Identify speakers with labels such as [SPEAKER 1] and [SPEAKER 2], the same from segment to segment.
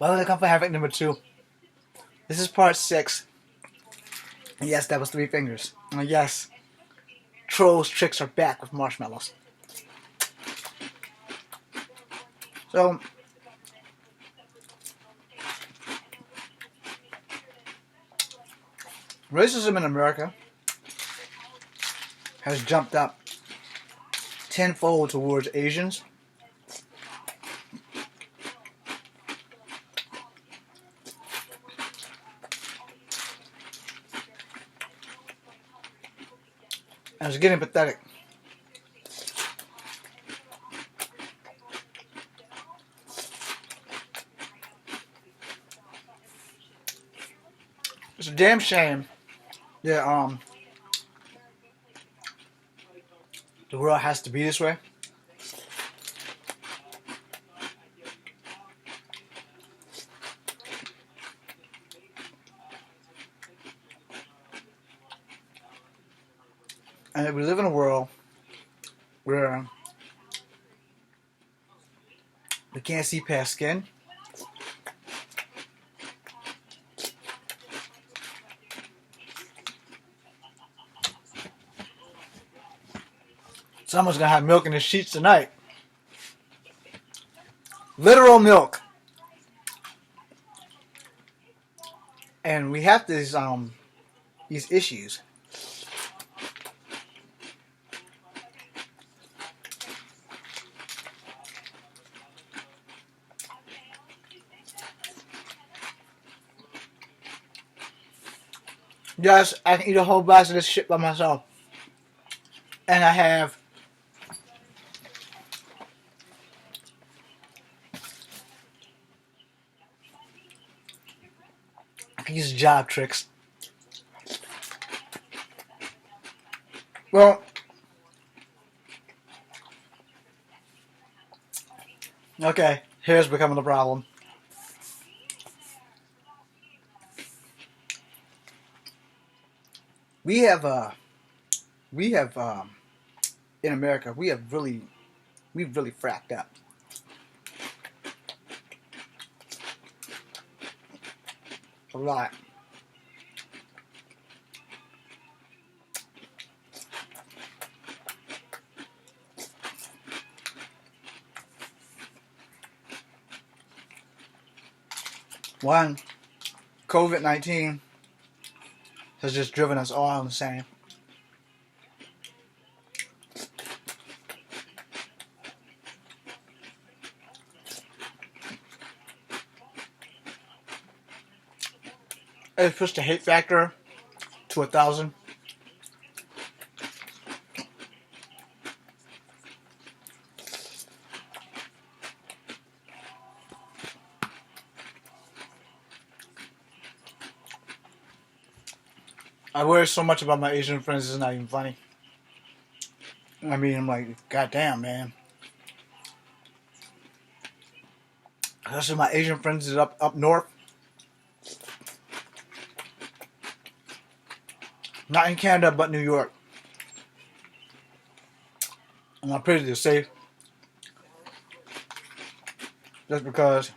[SPEAKER 1] Welcome to Comfort Havoc number 2. This is part 6. And yes, that was 3 fingers. And yes, Trolls Tricks are back with marshmallows. So, racism in America has jumped up tenfold towards Asians. And it's getting pathetic. It's a damn shame that the world has to be this way. And that we live in a world where we can't see past skin. Someone's gonna have milk in the sheets tonight. Literal milk. And we have these issues. Yes, I can eat a whole box of this shit by myself. And I have I can use job tricks. Well, okay, here's becoming the problem. We have in America we've really fracked up. A lot. One, COVID-19 has just driven us all insane. It's pushed the hate factor to 1,000. I worry so much about my Asian friends, it's not even funny. I mean, I'm like, goddamn, man. Especially my Asian friends is up north. Not in Canada, but New York. And I'm pretty safe. Just because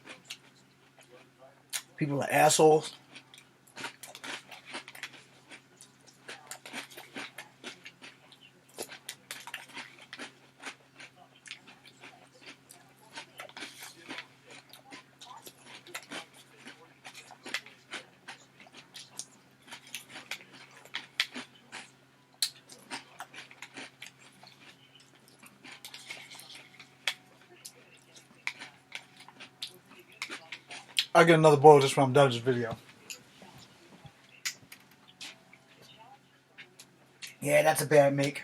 [SPEAKER 1] people are assholes. I'll get another bowl just when I'm done with this video. Yeah, that's a bad make.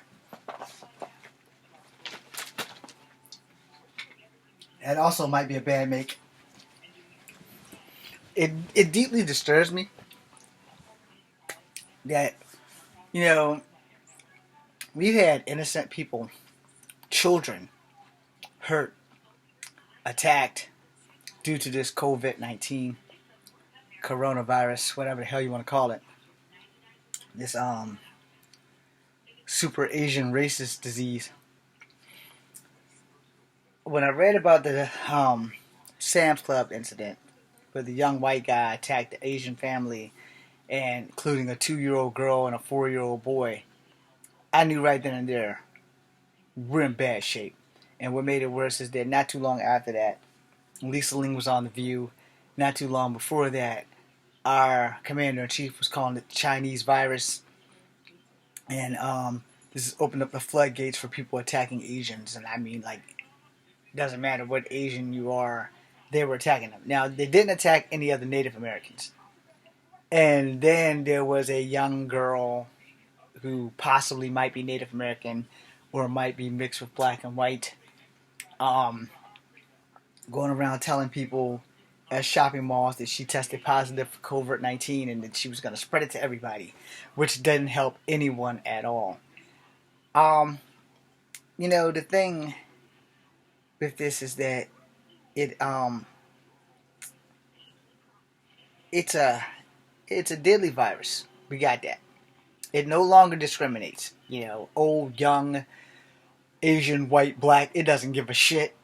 [SPEAKER 1] That also might be a bad make. It deeply disturbs me that, you know, we've had innocent people, children, hurt, attacked due to this COVID-19, coronavirus, whatever the hell you want to call it. This super Asian racist disease. When I read about the Sam's Club incident where the young white guy attacked the Asian family, and including a 2-year-old girl and a 4-year-old boy, I knew right then and there we're in bad shape. And what made it worse is that not too long after that, Lisa Ling was on The View. Not too long before that, our commander in chief was calling it the Chinese virus, and this has opened up the floodgates for people attacking Asians. And I mean, like, it doesn't matter what Asian you are, they were attacking them. Now, they didn't attack any other Native Americans. And then there was a young girl who possibly might be Native American or might be mixed with black and white, um, going around telling people at shopping malls that she tested positive for COVID-19 and that she was going to spread it to everybody, which didn't help anyone at all. Um, the thing with this is that it it's a deadly virus. We got that. It no longer discriminates. Old, young, Asian, white, black. It doesn't give a shit.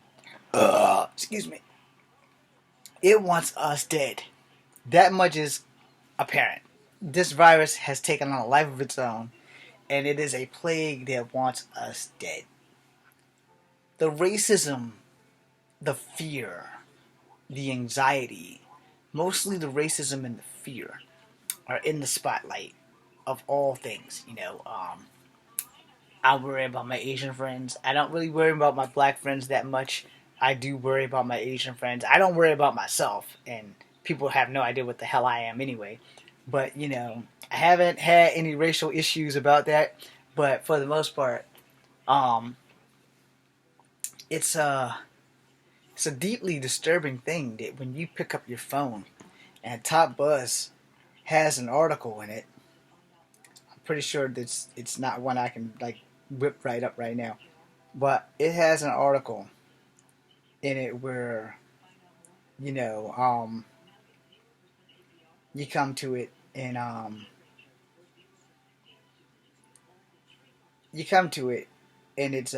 [SPEAKER 1] Excuse me. It wants us dead. That much is apparent. This virus has taken on a life of its own, and it is a plague that wants us dead. The racism, the fear, the anxiety, mostly the racism and the fear, are in the spotlight of all things. I worry about my Asian friends. I don't really worry about my black friends that much. I do worry about my Asian friends. I don't worry about myself, and people have no idea what the hell I am anyway. But, I haven't had any racial issues about that. But for the most part, um, it's a deeply disturbing thing that when you pick up your phone and Top Buzz has an article in it. I'm pretty sure that it's not one I can like whip right up right now, but it has an article in it where you know you come to it and it's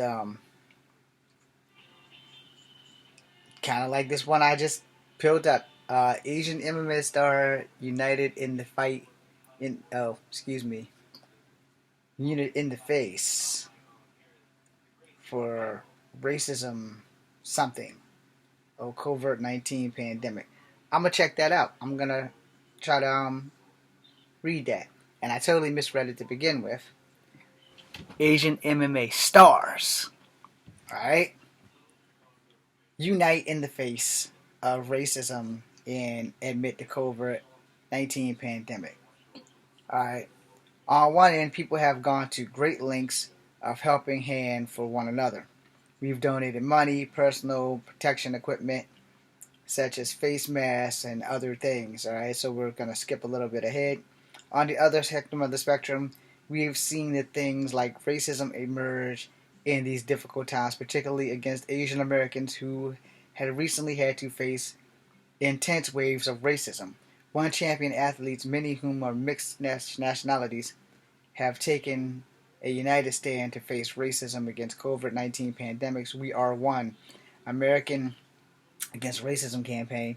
[SPEAKER 1] kind of like this one I just pulled up. Asian MMA star united in the fight in unit in the face for racism something. COVID-19 pandemic. I'm gonna check that out. I'm gonna try to read that. And I totally misread it to begin with. Asian MMA stars, alright, unite in the face of racism and admit the COVID-19 pandemic. Alright. On one end, people have gone to great lengths of helping hand for one another. We've donated money, personal protection equipment, such as face masks and other things. Alright, so we're going to skip a little bit ahead. On the other spectrum of the spectrum, we've seen that things like racism emerge in these difficult times, particularly against Asian Americans who had recently had to face intense waves of racism. One champion athletes, many of whom are mixed nationalities, have taken a united stand to face racism against COVID-19 pandemics. We Are One, American Against Racism campaign.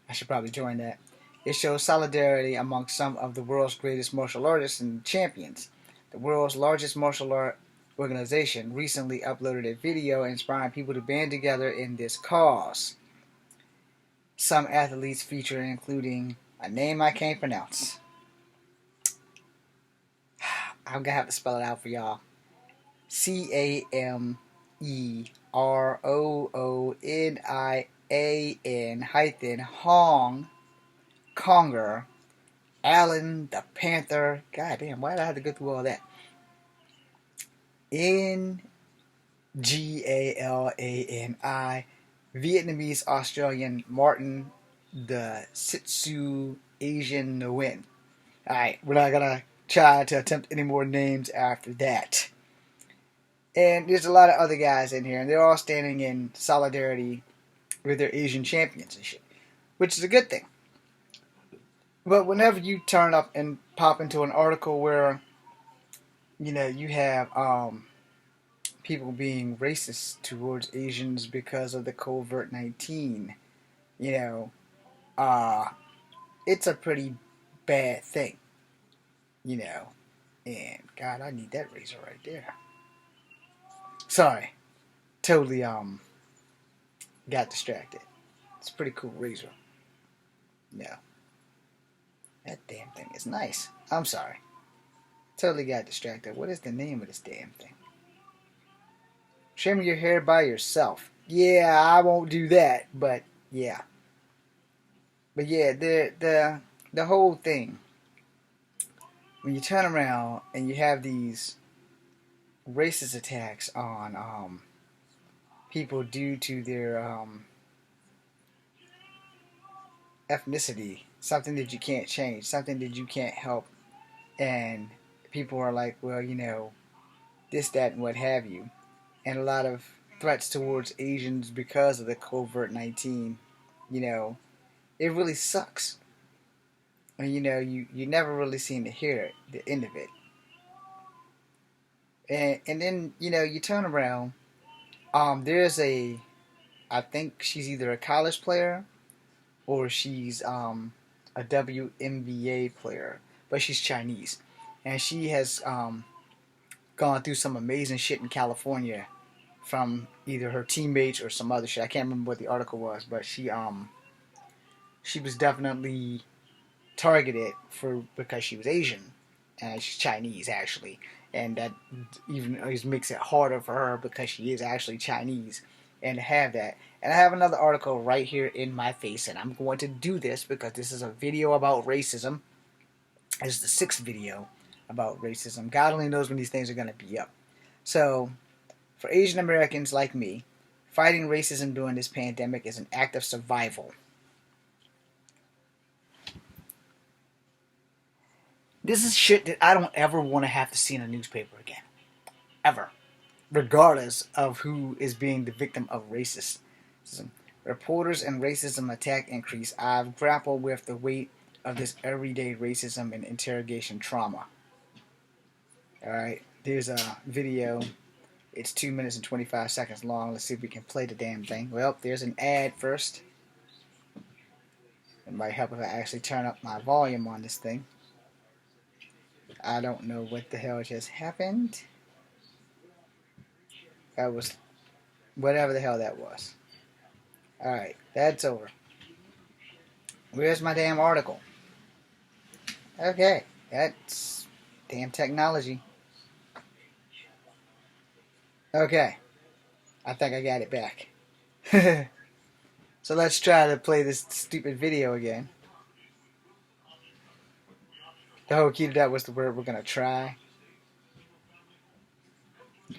[SPEAKER 1] I should probably join that. It shows solidarity among some of the world's greatest martial artists and champions. The world's largest martial art organization recently uploaded a video inspiring people to band together in this cause. Some athletes featured including a name I can't pronounce. I'm gonna have to spell it out for y'all. CAMEROONIAN hyphen Hong Conger Allen the Panther. God damn, why did I have to go through all that? NGALANI Vietnamese Australian Martin the Sitsu Asian Nguyen. Alright, we're not gonna try to attempt any more names after that. And there's a lot of other guys in here, and they're all standing in solidarity with their Asian champions and shit, which is a good thing. But whenever you turn up and pop into an article where, you have people being racist towards Asians because of the COVID-19, it's a pretty bad thing, you know. And God, I need that razor right there. Sorry, totally got distracted. It's a pretty cool razor. Yeah, that damn thing is nice. I'm sorry, totally got distracted. What is the name of this damn thing? Trim your hair by yourself. Yeah, I won't do that, but yeah. But yeah, the whole thing, when you turn around and you have these racist attacks on people due to their ethnicity, something that you can't change, something that you can't help, and people are like, well, you know, this, that, and what have you, and a lot of threats towards Asians because of the COVID-19, you know, it really sucks. And you know, you never really seem to hear it, the end of it. And then, you know, you turn around, there's I think she's either a college player or she's a WNBA player, but she's Chinese. And she has gone through some amazing shit in California from either her teammates or some other shit. I can't remember what the article was, but she was definitely targeted because she was Asian, and she's Chinese actually, and that even makes it harder for her because she is actually Chinese, and to have that. And I have another article right here in my face, and I'm going to do this because this is a video about racism. It's the 6th video about racism. God only knows when these things are going to be up. So, for Asian Americans like me, fighting racism during this pandemic is an act of survival. This is shit that I don't ever want to have to see in a newspaper again. Ever. Regardless of who is being the victim of racism. Reporters and racism attack increase. I've grappled with the weight of this everyday racism and interrogation trauma. Alright, there's a video. It's 2 minutes and 25 seconds long. Let's see if we can play the damn thing. Well, there's an ad first. It might help if I actually turn up my volume on this thing. I don't know what the hell just happened. That was whatever the hell that was. Alright, that's over. Where's my damn article? Okay, that's damn technology. Okay, I think I got it back. So let's try to play this stupid video again. The whole key to that was the word we're going to try.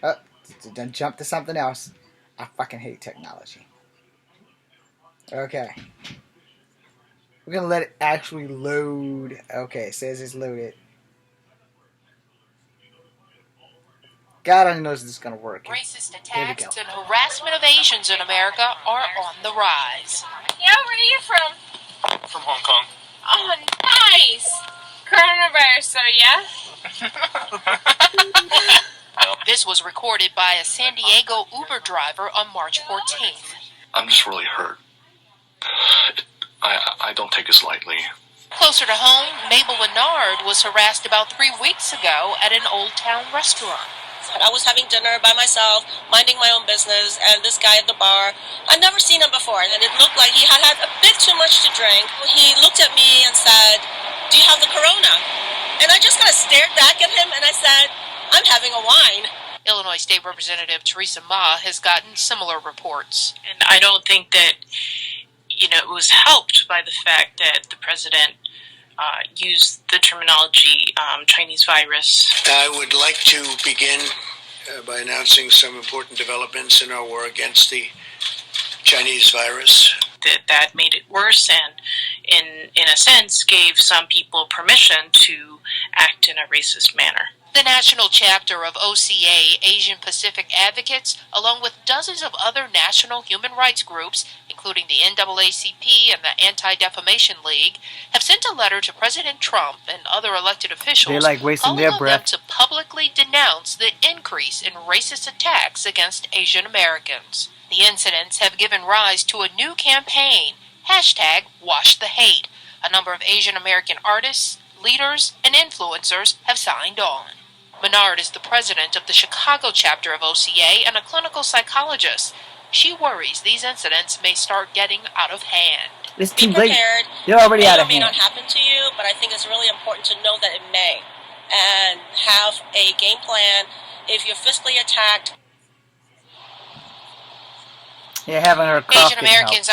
[SPEAKER 1] Oh, done jump to something else. I fucking hate technology. Okay. We're going to let it actually load. Okay, it says it's loaded. God only knows this is going to work.
[SPEAKER 2] Racist attacks and harassment of Asians in America are on the rise.
[SPEAKER 3] Yeah, where are you from?
[SPEAKER 4] From Hong Kong.
[SPEAKER 3] Oh, nice. Coronavirus, so yeah?
[SPEAKER 2] This was recorded by a San Diego Uber driver on March 14th.
[SPEAKER 4] I'm just really hurt. I don't take this lightly.
[SPEAKER 2] Closer to home, Mabel Lennard was harassed about 3 weeks ago at an Old Town restaurant.
[SPEAKER 5] I was having dinner by myself, minding my own business, and this guy at the bar, I'd never seen him before, and it looked like he had had a bit too much to drink. He looked at me and said, "Do you have the corona?" And I just kind of stared back at him, and I said, "I'm having a wine."
[SPEAKER 2] Illinois State Representative Teresa Ma has gotten similar reports.
[SPEAKER 6] And I don't think that, it was helped by the fact that the president used the terminology Chinese virus.
[SPEAKER 7] I would like to begin by announcing some important developments in our war against the Chinese virus.
[SPEAKER 6] That made it worse and, in a sense, gave some people permission to act in a racist manner.
[SPEAKER 2] The national chapter of OCA, Asian Pacific Advocates, along with dozens of other national human rights groups, including the NAACP and the Anti-Defamation League, have sent a letter to President Trump and other elected officials calling on them to publicly denounce the increase in racist attacks against Asian Americans. The incidents have given rise to a new campaign, Hashtag Wash the Hate. A number of Asian American artists, leaders, and influencers have signed on. Menard is the president of the Chicago chapter of OCA and a clinical psychologist. She worries these incidents may start getting out of hand.
[SPEAKER 1] It's
[SPEAKER 5] Be
[SPEAKER 1] too late.
[SPEAKER 5] prepared.
[SPEAKER 1] They're already
[SPEAKER 5] It
[SPEAKER 1] out
[SPEAKER 5] may or
[SPEAKER 1] of
[SPEAKER 5] may not
[SPEAKER 1] hand.
[SPEAKER 5] happen to you, but I think it's really important to know that it may. And have a game plan. If you're physically attacked,
[SPEAKER 1] Yeah, having her cough
[SPEAKER 2] Asian
[SPEAKER 1] didn't help.
[SPEAKER 2] Americans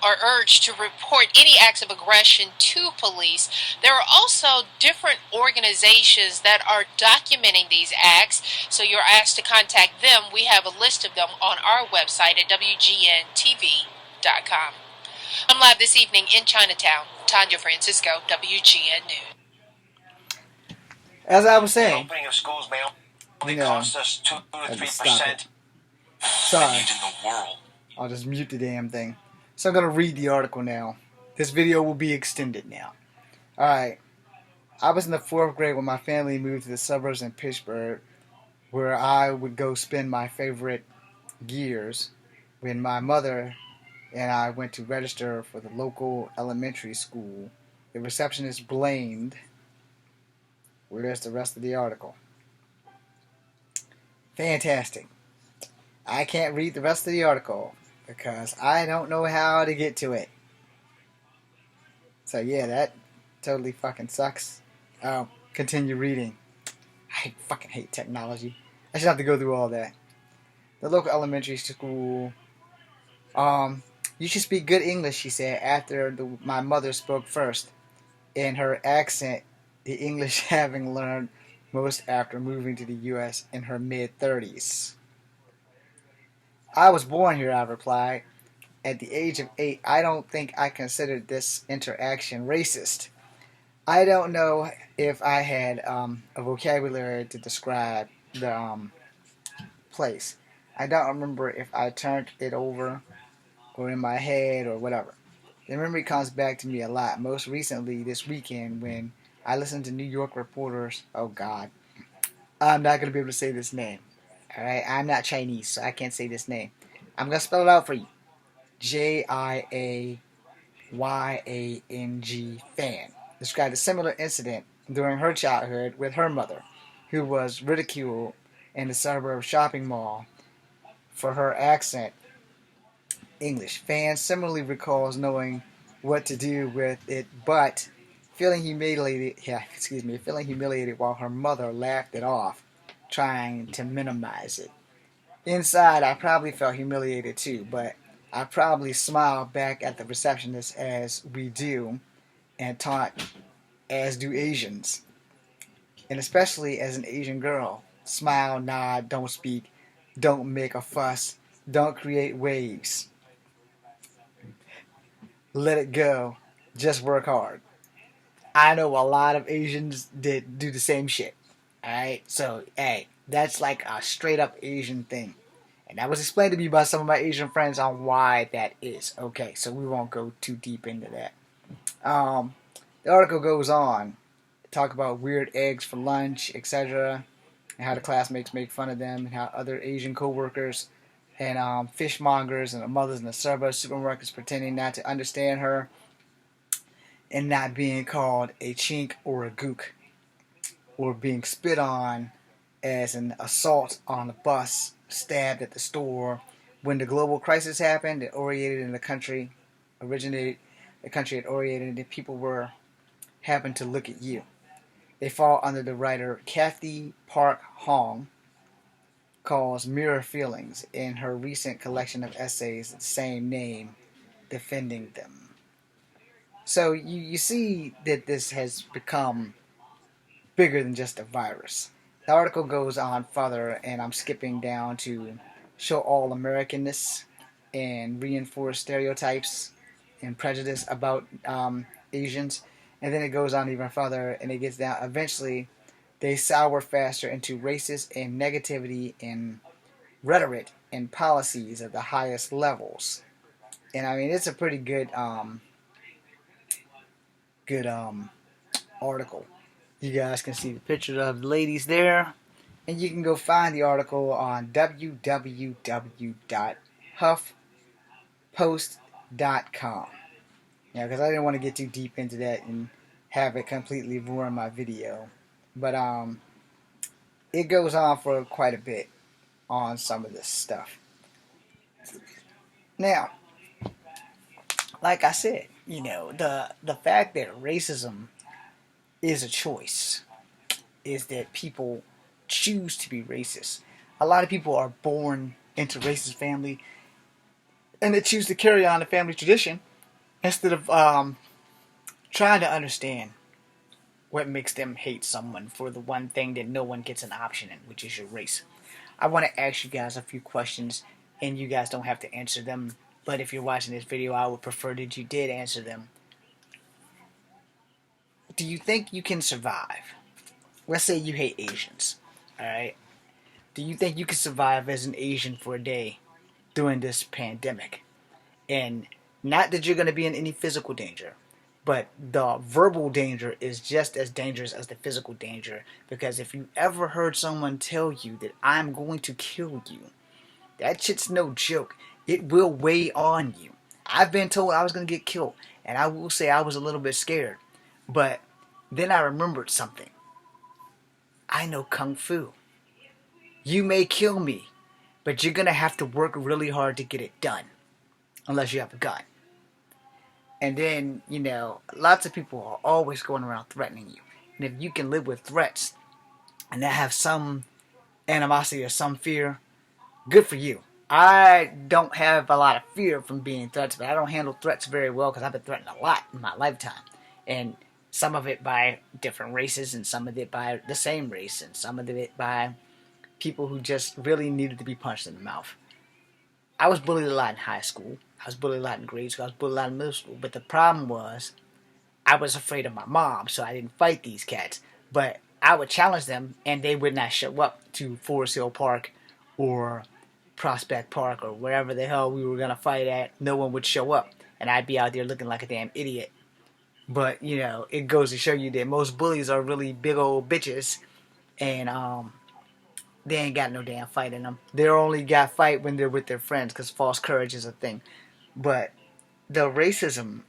[SPEAKER 2] are urged to report any acts of aggression to police. There are also different organizations that are documenting these acts, so you're asked to contact them. We have a list of them on our website at WGNTV.com. I'm live this evening in Chinatown. Tanya Francisco, WGN News.
[SPEAKER 1] As I was
[SPEAKER 8] The
[SPEAKER 1] saying,
[SPEAKER 8] opening of schools may only
[SPEAKER 1] You know,
[SPEAKER 8] cost us 2 to
[SPEAKER 1] I just
[SPEAKER 8] 3%.
[SPEAKER 1] sorry,
[SPEAKER 4] in the world.
[SPEAKER 1] I'll just mute the damn thing. So I'm going to read the article now. This video will be extended now. Alright. I was in the 4th grade when my family moved to the suburbs in Pittsburgh, where I would go spend my favorite years when my mother and I went to register for the local elementary school. The receptionist blamed. Where's the rest of the article? Fantastic. I can't read the rest of the article because I don't know how to get to it. So yeah, that totally fucking sucks. Continue reading. I fucking hate technology. I should have to go through all that. The local elementary school. You should speak good English, she said, after my mother spoke first. In her accent, the English having learned most after moving to the U.S. in her mid-30s. I was born here, I replied. At the age of 8, I don't think I considered this interaction racist. I don't know if I had a vocabulary to describe the place. I don't remember if I turned it over or in my head or whatever. The memory comes back to me a lot, most recently this weekend when I listened to New York reporters. Oh God, I'm not going to be able to say this name. Alright, I'm not Chinese, so I can't say this name. I'm going to spell it out for you. Jiayang Fan described a similar incident during her childhood with her mother, who was ridiculed in the suburb shopping mall for her accent English. Fan similarly recalls knowing what to do with it, but feeling humiliated while her mother laughed it off, trying to minimize it. Inside, I probably felt humiliated too, but I probably smiled back at the receptionist as we do, and taught as do Asians. And especially as an Asian girl. Smile, nod, don't speak, don't make a fuss, don't create waves. Let it go, just work hard. I know a lot of Asians that do the same shit. Alright, so, hey, that's like a straight up Asian thing. And that was explained to me by some of my Asian friends on why that is. Okay, so we won't go too deep into that. The article goes on to talk about weird eggs for lunch, etc., and how the classmates make fun of them, and how other Asian co-workers and fishmongers and the mothers in the suburbs supermarkets pretending not to understand her and not being called a chink or a gook, or being spit on as an assault on the bus, stabbed at the store. When the global crisis happened, it originated in the country, had oriented, and people happened to look at you. They fall under the writer Kathy Park Hong calls Mirror Feelings in her recent collection of essays, the same name, defending them. So you see that this has become bigger than just a virus. The article goes on further, and I'm skipping down to show all Americanness and reinforce stereotypes and prejudice about Asians. And then it goes on even further, and it gets down. Eventually, they sour faster into racist and negativity and rhetoric and policies at the highest levels. And I mean, it's a pretty good article. You guys can see the picture of the ladies there, and you can go find the article on www.huffpost.com. because I didn't want to get too deep into that and have it completely ruin my video. But it goes on for quite a bit on some of this stuff. Now, like I said, the fact that racism is a choice is that people choose to be racist. A lot of people are born into racist family, and they choose to carry on the family tradition instead of trying to understand what makes them hate someone for the one thing that no one gets an option in, which is your race. I want to ask you guys a few questions, and you guys don't have to answer them. But if you're watching this video, I would prefer that you did answer them. Do you think you can survive? Let's say you hate Asians, alright? Do you think you can survive as an Asian for a day during this pandemic? And not that you're going to be in any physical danger, but the verbal danger is just as dangerous as the physical danger. Because if you ever heard someone tell you that I'm going to kill you, that shit's no joke. It will weigh on you. I've been told I was going to get killed, and I will say I was a little bit scared. But then I remembered something. I know Kung Fu. You may kill me, but you're going to have to work really hard to get it done. Unless you have a gun. And then, lots of people are always going around threatening you. And if you can live with threats and not have some animosity or some fear, good for you. I don't have a lot of fear from being threats, but I don't handle threats very well because I've been threatened a lot in my lifetime. And some of it by different races, and some of it by the same race, and some of it by people who just really needed to be punched in the mouth. I was bullied a lot in high school. I was bullied a lot in grade school. I was bullied a lot in middle school. But the problem was, I was afraid of my mom, so I didn't fight these cats. But I would challenge them, and they would not show up to Forest Hill Park or Prospect Park or wherever the hell we were going to fight at. No one would show up, and I'd be out there looking like a damn idiot. But, it goes to show you that most bullies are really big old bitches, and they ain't got no damn fight in them. They only got fight when they're with their friends, because false courage is a thing. But the racism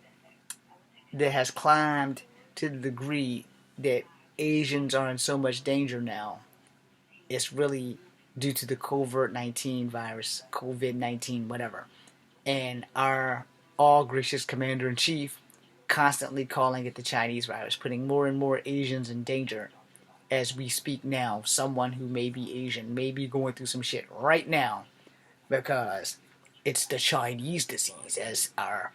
[SPEAKER 1] that has climbed to the degree that Asians are in so much danger now, it's really due to the COVID-19 virus, COVID-19, whatever. And our all-gracious commander-in-chief constantly calling it the Chinese virus, putting more and more Asians in danger. As we speak now, someone who may be Asian may be going through some shit right now because it's the Chinese disease, as our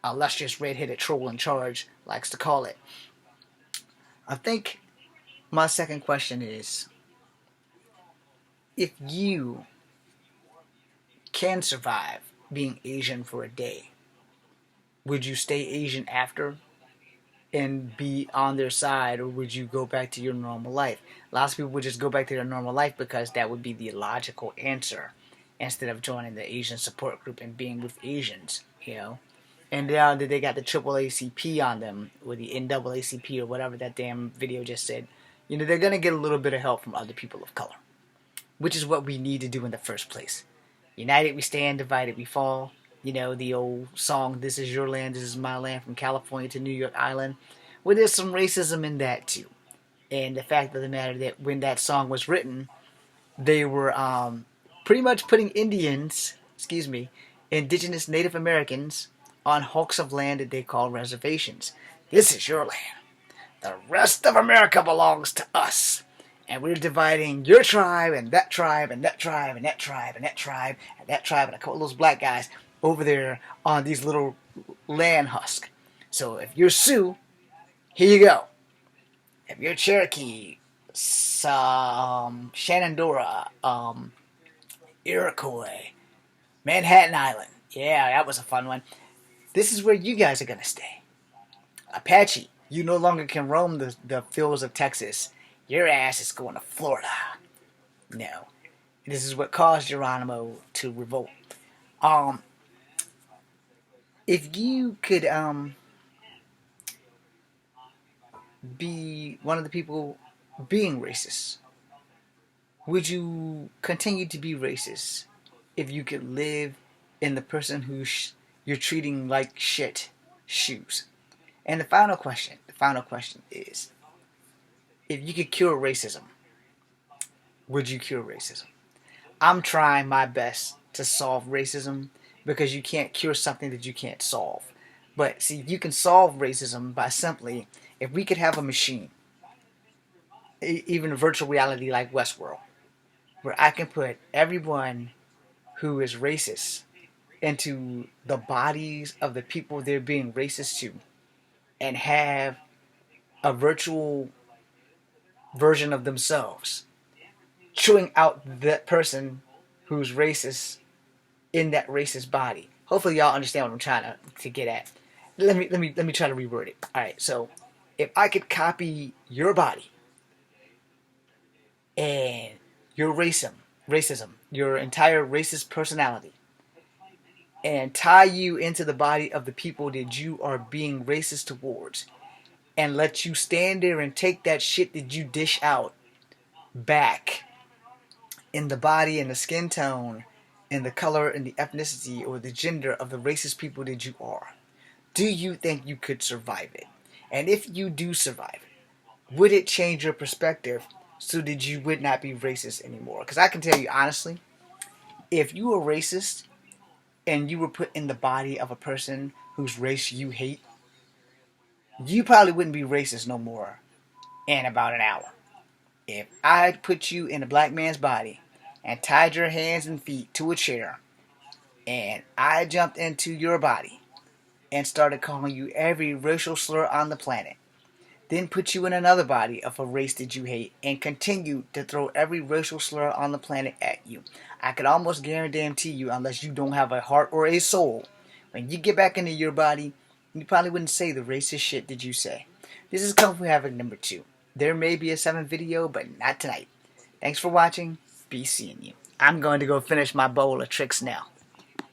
[SPEAKER 1] illustrious red-headed troll in charge likes to call it. I think my second question is, if you can survive being Asian for a day, would you stay Asian after and be on their side, or would you go back to your normal life? Lots of people would just go back to their normal life because that would be the logical answer, instead of joining the Asian support group and being with Asians, And now that they got the AAACP on them, or the NAACP, or whatever that damn video just said, they're going to get a little bit of help from other people of color, which is what we need to do in the first place. United we stand, divided we fall. The old song, "This is your land, this is my land," from California to New York Island. Well, there's some racism in that too. And the fact of the matter that when that song was written, they were pretty much putting indigenous Native Americans on hulks of land that they call reservations. This is your land. The rest of America belongs to us. And we're dividing your tribe and that tribe and that tribe and that tribe and that tribe and that tribe and a couple of those black guys over there on these little land husks. So if you're Sioux, here you go. If you're Cherokee, Shenandoah, Iroquois, Manhattan Island. Yeah, that was a fun one. This is where you guys are going to stay. Apache, you no longer can roam the fields of Texas. Your ass is going to Florida. No. This is what caused Geronimo to revolt. If you could be one of the people being racist, would you continue to be racist if you could live in the person who you're treating like shit shoes. And the final question is, if you could cure racism, would you cure racism? I'm trying my best to solve racism because you can't cure something that you can't solve. But see, you can solve racism by simply, if we could have a machine, even a virtual reality like Westworld, where I can put everyone who is racist into the bodies of the people they're being racist to, and have a virtual version of themselves chewing out that person who's racist in that racist body. Hopefully y'all understand what I'm trying to get at. Let me try to reword it. Alright, so if I could copy your body and your racism, your entire racist personality, and tie you into the body of the people that you are being racist towards, and let you stand there and take that shit that you dish out back in the body and the skin tone and the color and the ethnicity or the gender of the racist people that you are, do you think you could survive it? And if you do survive it, would it change your perspective so that you would not be racist anymore? Because I can tell you honestly, if you were racist and you were put in the body of a person whose race you hate, you probably wouldn't be racist no more in about an hour. If I put you in a black man's body and tied your hands and feet to a chair, and I jumped into your body and started calling you every racial slur on the planet, then put you in another body of a race that you hate and continue to throw every racial slur on the planet at you, I could almost guarantee you, unless you don't have a heart or a soul, when you get back into your body, you probably wouldn't say the racist shit that you say. This is Kung Fu Havoc number 2. There may be a 7th video, but not tonight. Thanks for watching. Be seeing you. I'm going to go finish my bowl of tricks now.